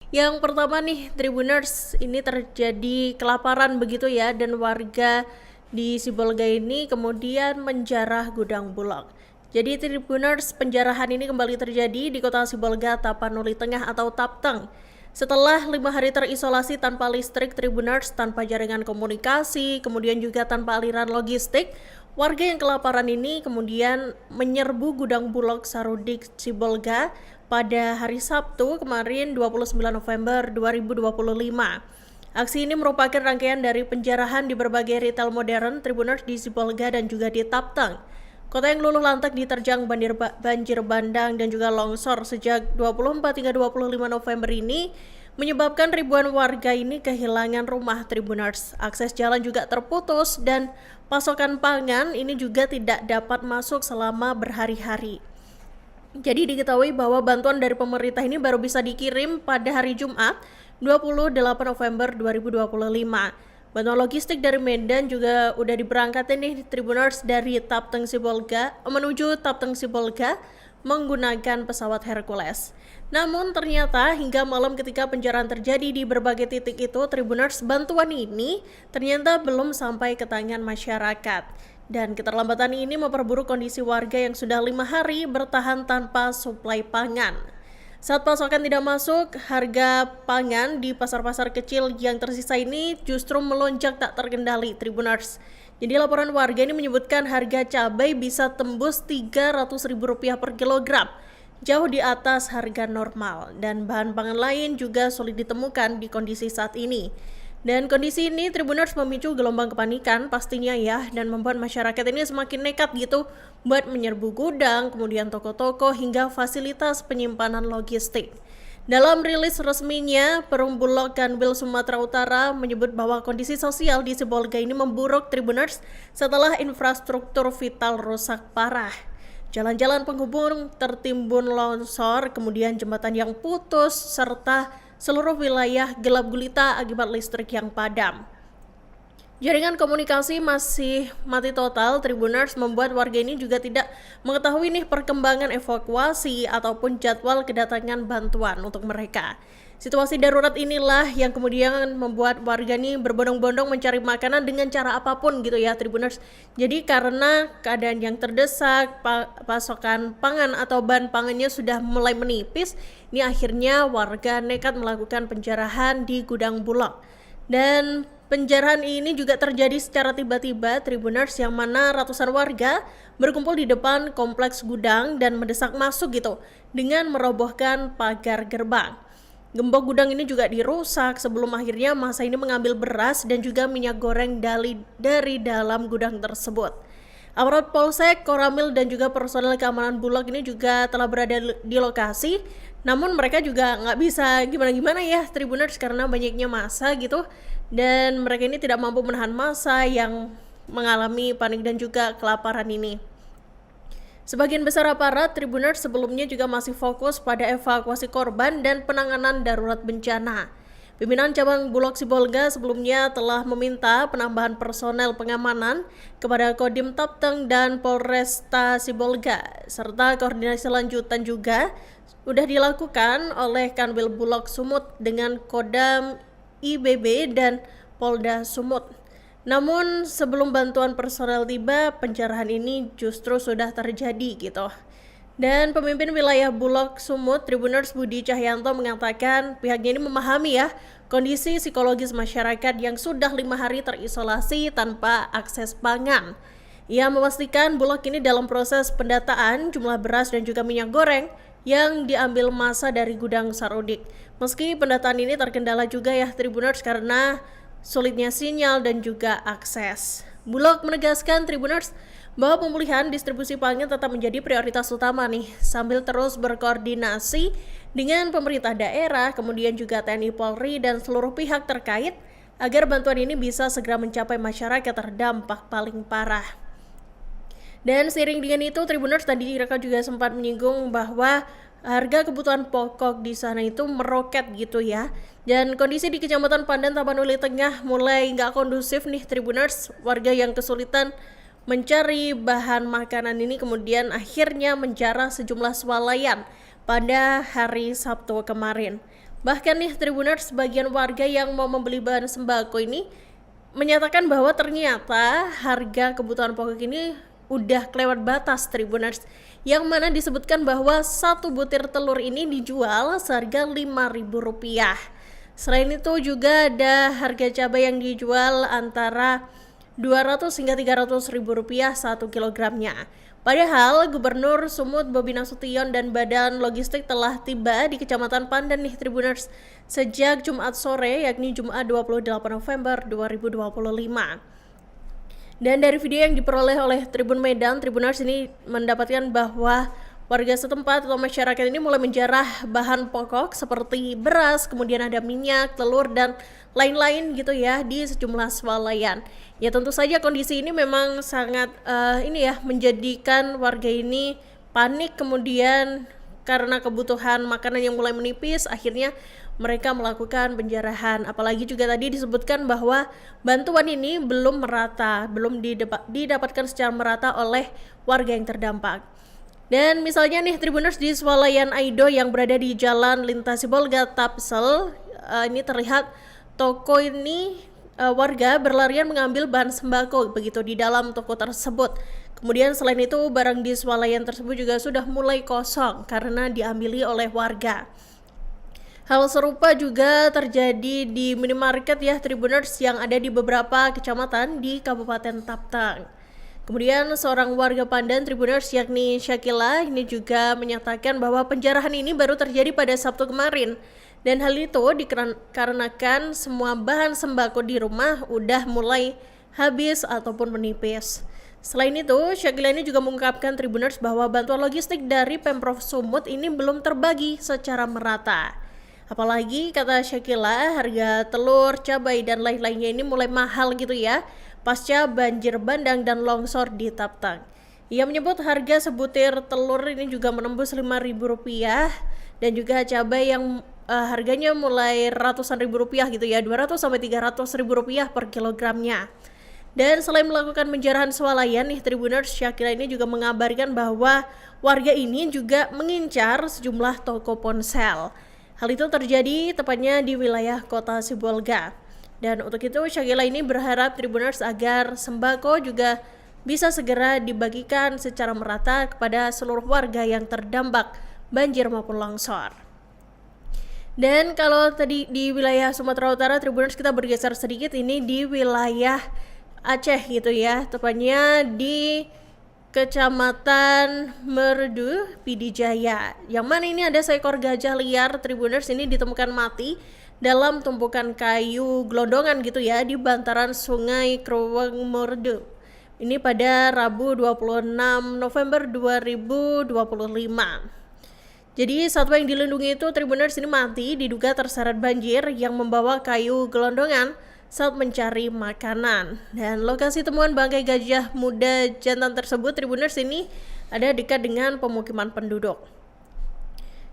Yang pertama nih, Tribuners, ini terjadi kelaparan begitu ya, dan warga di Sibolga ini kemudian menjarah gudang Bulog. Jadi Tribuners, penjarahan ini kembali terjadi di kota Sibolga, Tapanuli Tengah atau Tapteng. Setelah 5 hari terisolasi tanpa listrik, Tribuners, tanpa jaringan komunikasi, kemudian juga tanpa aliran logistik, warga yang kelaparan ini kemudian menyerbu gudang Bulog Sarudik Sibolga pada hari Sabtu kemarin 29 November 2025. Aksi ini merupakan rangkaian dari penjarahan di berbagai retail modern Tribuners di Sibolga dan juga di Tapteng. Kota yang luluh lantak diterjang banjir bandang dan juga longsor sejak 24 hingga 25 November ini menyebabkan ribuan warga ini kehilangan rumah Tribuners. Akses jalan juga terputus dan pasokan pangan ini juga tidak dapat masuk selama berhari-hari. Jadi diketahui bahwa bantuan dari pemerintah ini baru bisa dikirim pada hari Jumat 28 November 2025. Bantuan logistik dari Medan juga udah diberangkatkan nih Tribuners dari Tapteng Sibolga menuju Tapteng Sibolga menggunakan pesawat Hercules. Namun ternyata hingga malam ketika penjarahan terjadi di berbagai titik itu, Tribuners, bantuan ini ternyata belum sampai ke tangan masyarakat. Dan keterlambatan ini memperburuk kondisi warga yang sudah 5 hari bertahan tanpa suplai pangan. Saat pasokan tidak masuk, harga pangan di pasar-pasar kecil yang tersisa ini justru melonjak tak terkendali, Tribuners. Jadi laporan warga ini menyebutkan harga cabai bisa tembus Rp300.000 per kilogram, jauh di atas harga normal, dan bahan pangan lain juga sulit ditemukan di kondisi saat ini. Dan kondisi ini Tribuners memicu gelombang kepanikan pastinya ya, dan membuat masyarakat ini semakin nekat gitu buat menyerbu gudang, kemudian toko-toko hingga fasilitas penyimpanan logistik. Dalam rilis resminya, Perum Bulog Kanwil Sumatera Utara menyebut bahwa kondisi sosial di Sibolga ini memburuk, Tribuners, setelah infrastruktur vital rusak parah. Jalan-jalan penghubung tertimbun longsor, kemudian jembatan yang putus, serta seluruh wilayah gelap gulita akibat listrik yang padam. Jaringan komunikasi masih mati total, Tribuners, membuat warga ini juga tidak mengetahui nih perkembangan evakuasi ataupun jadwal kedatangan bantuan untuk mereka. Situasi darurat inilah yang kemudian membuat warga ini berbondong-bondong mencari makanan dengan cara apapun gitu ya, Tribuners. Jadi karena keadaan yang terdesak, pasokan pangan atau bahan pangannya sudah mulai menipis, ini akhirnya warga nekat melakukan penjarahan di gudang Bulog. Dan penjarahan ini juga terjadi secara tiba-tiba, Tribuners, yang mana ratusan warga berkumpul di depan kompleks gudang dan mendesak masuk gitu dengan merobohkan pagar gerbang. Gembok gudang ini juga dirusak sebelum akhirnya masa ini mengambil beras dan juga minyak goreng dari dalam gudang tersebut. Aparat Polsek, Koramil, dan juga personel keamanan Bulog ini juga telah berada di lokasi. Namun mereka juga nggak bisa gimana-gimana ya, Tribuners, karena banyaknya massa gitu. Dan mereka ini tidak mampu menahan massa yang mengalami panik dan juga kelaparan ini. Sebagian besar aparat Tribuners sebelumnya juga masih fokus pada evakuasi korban dan penanganan darurat bencana. Pimpinan cabang Bulog Sibolga sebelumnya telah meminta penambahan personel pengamanan kepada Kodim Tapteng dan Polresta Sibolga, serta koordinasi lanjutan juga sudah dilakukan oleh Kanwil Bulog Sumut dengan Kodam IBB dan Polda Sumut. Namun sebelum bantuan personel tiba, penjarahan ini justru sudah terjadi gitu. Dan pemimpin wilayah Bulog Sumut, Tribuners, Budi Cahyanto, mengatakan pihaknya ini memahami ya kondisi psikologis masyarakat yang sudah 5 hari terisolasi tanpa akses pangan. Ia memastikan Bulog ini dalam proses pendataan jumlah beras dan juga minyak goreng yang diambil massa dari gudang Sarudik. Meski pendataan ini terkendala juga ya, Tribuners, karena sulitnya sinyal dan juga akses. Bulog menegaskan, Tribuners, bahwa pemulihan distribusi pangan tetap menjadi prioritas utama nih, sambil terus berkoordinasi dengan pemerintah daerah, kemudian juga TNI Polri dan seluruh pihak terkait agar bantuan ini bisa segera mencapai masyarakat terdampak paling parah. Dan seiring dengan itu, Tribuners, tadi mereka juga sempat menyinggung bahwa harga kebutuhan pokok di sana itu meroket gitu ya. Dan kondisi di Kecamatan Pandan, Tapanuli Tengah mulai nggak kondusif nih, Tribuners. Warga yang kesulitan mencari bahan makanan ini kemudian akhirnya menjarah sejumlah swalayan pada hari Sabtu kemarin. Bahkan nih Tribuners, sebagian warga yang mau membeli bahan sembako ini menyatakan bahwa ternyata harga kebutuhan pokok ini udah kelewat batas Tribuners, yang mana disebutkan bahwa satu butir telur ini dijual seharga Rp5.000. Selain itu juga ada harga cabai yang dijual antara Rp200 hingga Rp300.000 1 kilogramnya. Padahal Gubernur Sumut Bobi Nasution dan Badan Logistik telah tiba di Kecamatan Pandan nih Tribuners sejak Jumat sore, yakni Jumat 28 November 2025. Dan dari video yang diperoleh oleh Tribun Medan, Tribuners ini mendapatkan bahwa warga setempat atau masyarakat ini mulai menjarah bahan pokok seperti beras, kemudian ada minyak, telur, dan lain-lain gitu ya di sejumlah swalayan. Ya tentu saja kondisi ini memang sangat menjadikan warga ini panik, kemudian karena kebutuhan makanan yang mulai menipis, akhirnya mereka melakukan penjarahan. Apalagi juga tadi disebutkan bahwa bantuan ini belum merata, belum didapatkan secara merata oleh warga yang terdampak. Dan misalnya nih Tribuners, di swalayan Aido yang berada di Jalan Lintas Sibolga Tapsel, ini terlihat toko ini warga berlarian mengambil bahan sembako begitu di dalam toko tersebut. Kemudian selain itu barang di swalayan tersebut juga sudah mulai kosong karena diamili oleh warga. Hal serupa juga terjadi di minimarket ya Tribuners yang ada di beberapa kecamatan di Kabupaten Taptang. Kemudian seorang warga Pandan Tribuners yakni Syakila ini juga menyatakan bahwa penjarahan ini baru terjadi pada Sabtu kemarin. Dan hal itu dikarenakan semua bahan sembako di rumah udah mulai habis ataupun menipis. Selain itu, Syakila ini juga mengungkapkan Tribuners bahwa bantuan logistik dari Pemprov Sumut ini belum terbagi secara merata. Apalagi kata Syakila, harga telur, cabai, dan lain-lainnya ini mulai mahal gitu ya, pasca banjir bandang dan longsor di Taptang. Ia menyebut harga sebutir telur ini juga menembus Rp5.000 dan juga cabai yang harganya mulai ratusan ribu rupiah gitu ya, Rp200 sampai Rp300.000 per kilogramnya. Dan selain melakukan penjarahan swalayan nih Tribuners, Syakila ini juga mengabarkan bahwa warga ini juga mengincar sejumlah toko ponsel. Hal itu terjadi tepatnya di wilayah kota Sibolga. Dan untuk itu Syakila ini berharap Tribuners agar sembako juga bisa segera dibagikan secara merata kepada seluruh warga yang terdampak banjir maupun longsor. Dan kalau tadi di wilayah Sumatera Utara Tribuners, kita bergeser sedikit ini di wilayah Aceh gitu ya, tepatnya di Kecamatan Merdu, Pidijaya, yang mana ini ada seekor gajah liar Tribuners ini ditemukan mati dalam tumpukan kayu gelondongan gitu ya di bantaran Sungai Krueng Merdu. Ini pada Rabu 26 November 2025. Jadi satwa yang dilindungi itu Tribuners ini mati diduga terseret banjir yang membawa kayu gelondongan saat mencari makanan. Dan lokasi temuan bangkai gajah muda jantan tersebut Tribuners ini ada dekat dengan pemukiman penduduk.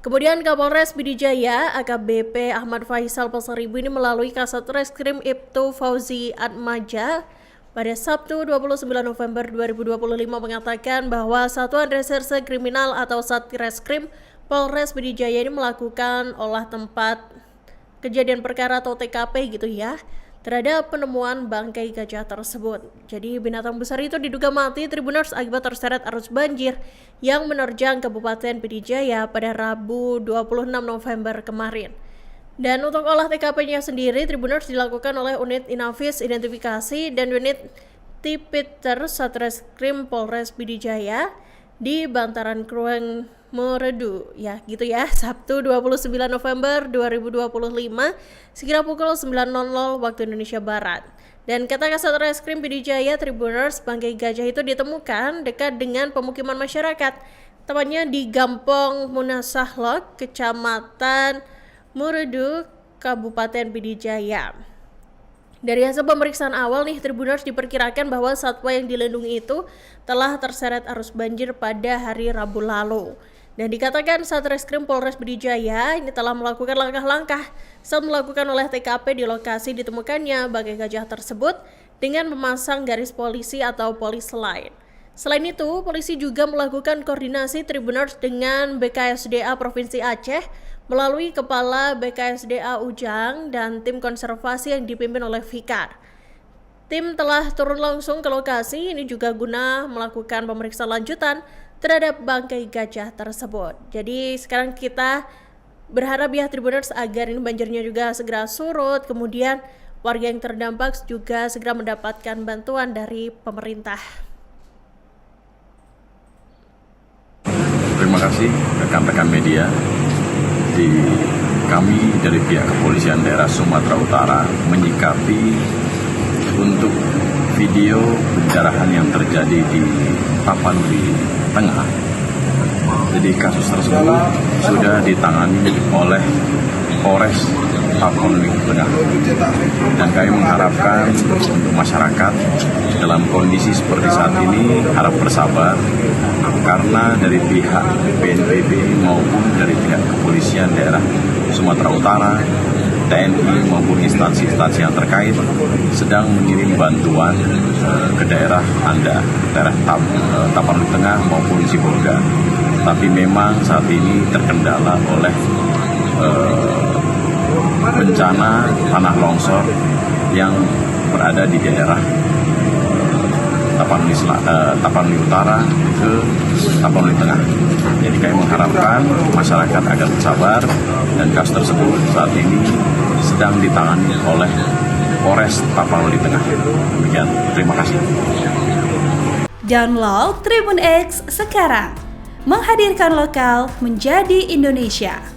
Kemudian Kapolres Pidijaya AKBP Ahmad Faisal Pasaribu ini melalui Kasat Reskrim Ibtu Fauzi Atmaja pada Sabtu 29 November 2025 mengatakan bahwa Satuan Reserse Kriminal atau Satreskrim Polres Pidijaya ini melakukan olah tempat kejadian perkara atau TKP gitu ya terhadap penemuan bangkai gajah tersebut. Jadi binatang besar itu diduga mati Tribuners akibat terseret arus banjir yang menerjang Kabupaten Pidijaya pada Rabu 26 November kemarin. Dan untuk olah TKP-nya sendiri Tribuners dilakukan oleh unit Inavis Identifikasi dan unit Tipiter Satreskrim Polres Pidijaya di bantaran Krueng Merdu ya gitu ya, Sabtu 29 November 2025 sekira pukul 9.00 waktu Indonesia Barat. Dan kata Kasat Reskrim Pidijaya Tribuners, bangkai gajah itu ditemukan dekat dengan pemukiman masyarakat, tepatnya di Gampong Munasahlok, Kecamatan Merdu, Kabupaten Pidijaya. Dari hasil pemeriksaan awal nih Tribuners diperkirakan bahwa satwa yang dilindungi itu telah terseret arus banjir pada hari Rabu lalu. Dan dikatakan Satreskrim Polres Pidijaya ini telah melakukan langkah-langkah saat melakukan olah TKP di lokasi ditemukannya bangkai gajah tersebut dengan memasang garis polisi atau polis line. Selain itu, polisi juga melakukan koordinasi Tribuners dengan BKSDA Provinsi Aceh, melalui Kepala BKSDA Ujang dan tim konservasi yang dipimpin oleh Fikar. Tim telah turun langsung ke lokasi ini juga guna melakukan pemeriksaan lanjutan terhadap bangkai gajah tersebut. Jadi sekarang kita berharap ya Tribuners agar ini banjirnya juga segera surut, kemudian warga yang terdampak juga segera mendapatkan bantuan dari pemerintah. Terima kasih rekan-rekan media. Kami dari pihak Kepolisian Daerah Sumatera Utara menyikapi untuk video penjarahan yang terjadi di Tapanuli Tengah. Jadi kasus tersebut sudah ditangani oleh Polres Tapanuli Tengah. Dan kami mengharapkan untuk masyarakat dalam kondisi seperti saat ini harap bersabar, karena dari pihak BNPB maupun dari pihak Kepolisian Daerah Sumatera Utara, TNI maupun instansi-instansi yang terkait sedang mengirim bantuan ke daerah Anda, daerah Tapanuli Tengah maupun Sibolga. Tapi memang saat ini terkendala oleh bencana tanah longsor yang berada di daerah Tapanuli Utara ke Tapanuli Tengah. Jadi kami mengharapkan masyarakat agar bersabar, dan kasus tersebut saat ini sedang ditangani oleh Polres Tapanuli Tengah. Demikian, terima kasih. Download Tribun X sekarang, menghadirkan lokal menjadi Indonesia.